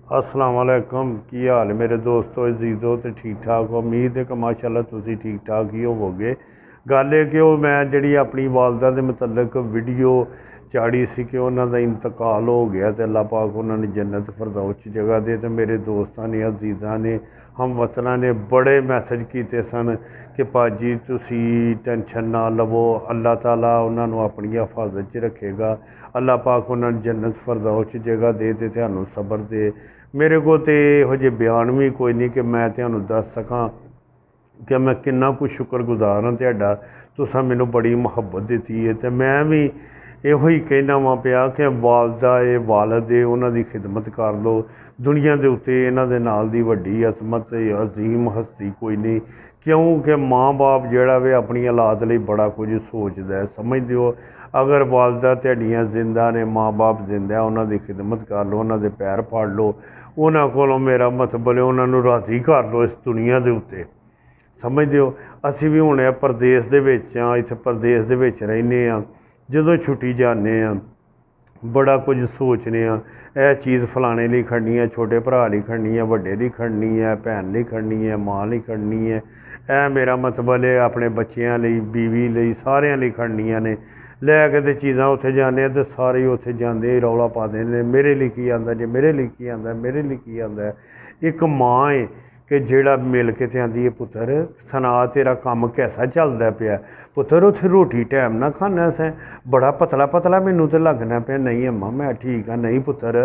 अस्सलाम वालेकुम की हाल मेरे दोस्तों अजीज़ों तो ठीक ठाक हो। उम्मीद है कि माशाअल्लाह तुसी ठीक ठाक ही होवोगे। गल है कि मैं जी अपनी वालदा के मुतलक वीडियो चाड़ी सी कि उन्हों का इंतकाल हो गया तो अल्लाह पाक उन्होंने जन्नत फिरदौस जगह दे। तो मेरे दोस्तों ने अजीज़ा ने हमवतना ने बड़े मैसेज किए सन कि भाजी तुसी टेंशन ना लवो, अल्लाह ताला उन्होंने अपनी हिफाजत च रखेगा। अल्लाह पाक उन्होंने जन्नत फिरदौस जगह दे तो थानू सबर दे। मेरे को तो यहो जे बयान भी कोई नहीं कि मैं थानू दस सकां कि मैं किन्ना कुछ शुक्रगुजार हाँ तुहाडा। तुसां मैनू बड़ी मुहब्बत दी है तो मैं भी इहो ही कहना वा पिया कि वालदा है वालद है उन्हां दी खिदमत कर लो। दुनिया के उत्ते इन्हां दे नाल दी वड्डी अजमत अजीम हस्ती कोई नहीं, क्योंकि माँ बाप जिहड़ा वे अपनी औलाद लई बड़ा कुछ सोचदा है। समझदे हो, अगर वालदा तुहाडियां जिंदा ने, माँ बाप जिंदा, उन्हां दी खिदमत कर लो, उन्हां दे पैर फड़ लो, उन्हां कोलों मेरा मतलब है उन्हां नूं राज़ी कर लो इस दुनिया के उत्ते। समझदे हो, असीं भी हुण परदेस दे विच आ, इत्थे परदेस दे विच रहिंदे आ। जदों छुट्टी जाने आ बड़ा कुछ सोचने आ, यह चीज़ फलाने लिए खड़नी है, छोटे भरा लिए खड़नी है, वड्डे लिए खड़नी है, भैन लिए खड़नी है, माँ लिए खड़नी है, यह मेरा मतलब है अपने बच्चों लिए, बीवी लिए, सारिਆਂ ਲਈ खड़नियां ने। लैके तो चीज़ां उत्थे जाने तो सारे उत्थे जाते ही रौला पाते हैं मेरे लिए की आंदा जे, मेरे लिए की आंदा, मेरे लिए की आंदा है। एक माँ है कि जेड़ा मिल के ते आंदी है पुत्तर सना तेरा काम कैसा चलदा पिया, पुत्तर उत्थे रोटी टाइम ना खाना सैं, बड़ा पतला पतला मैनू तो लगना पिया। नहीं अम्मा मैं ठीक हाँ। नहीं पुत्तर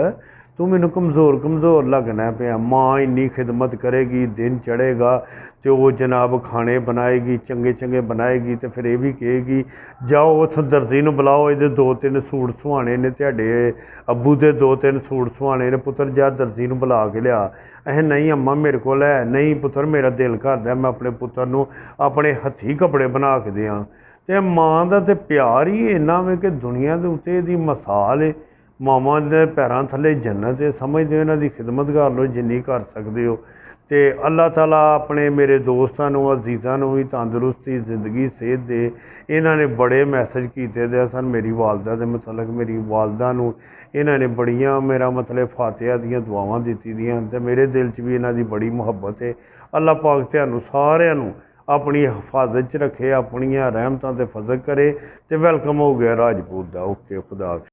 तू मैनू कमज़ोर कमज़ोर लगना पिया। माँ इन्नी खिदमत करेगी, दिन चढ़ेगा तो वो जनाब खाने बनाएगी, चंगे चंगे बनाएगी तो फिर ये भी कहेगी जाओ उत्थों दर्जी नूं बुलाओ, ये दो तीन सूट सुहाने ने, तुहाडे अब्बू दे दो तीन सूट सुहाने ने, पुत्तर जा दर्जी नूं बुला के लिया। अहें नहीं अम्मा मेरे को है नहीं पुत्तर, मेरा दिल करदा मैं अपने पुत्तर नूं अपने हत्थी कपड़े बना के दियां। तो माँ का तो प्यार ही इन्ना वे कि दुनिया के उत्ते इहदी मिसाल है। मावां दे पैरां थल्ले जन्नत है। समझदे हो, इन्हां दी खिदमत कर लो जिन्नी कर सकदे हो। तो अल्लाह ताला अपने मेरे दोस्तों अजीज़ों भी तंदुरुस्ती जिंदगी सेहत दे। इन्हां ने बड़े मैसेज किए दे सन मेरी वालदा के मतलब, मेरी वालदा नूं इन्हां ने बड़ियां मेरा मतलब फातिहा दियां दुआवां दित्ती दियां ते मेरे दिल च भी इन्हां दी बड़ी मुहब्बत है। अल्लाह पाक तुहानूं सारिआं नूं अपनी हिफाजत च रखे, अपनियां रहमतां ते फजल करे। तो वैलकम हो गया राजपूत दा। ओके खुदा।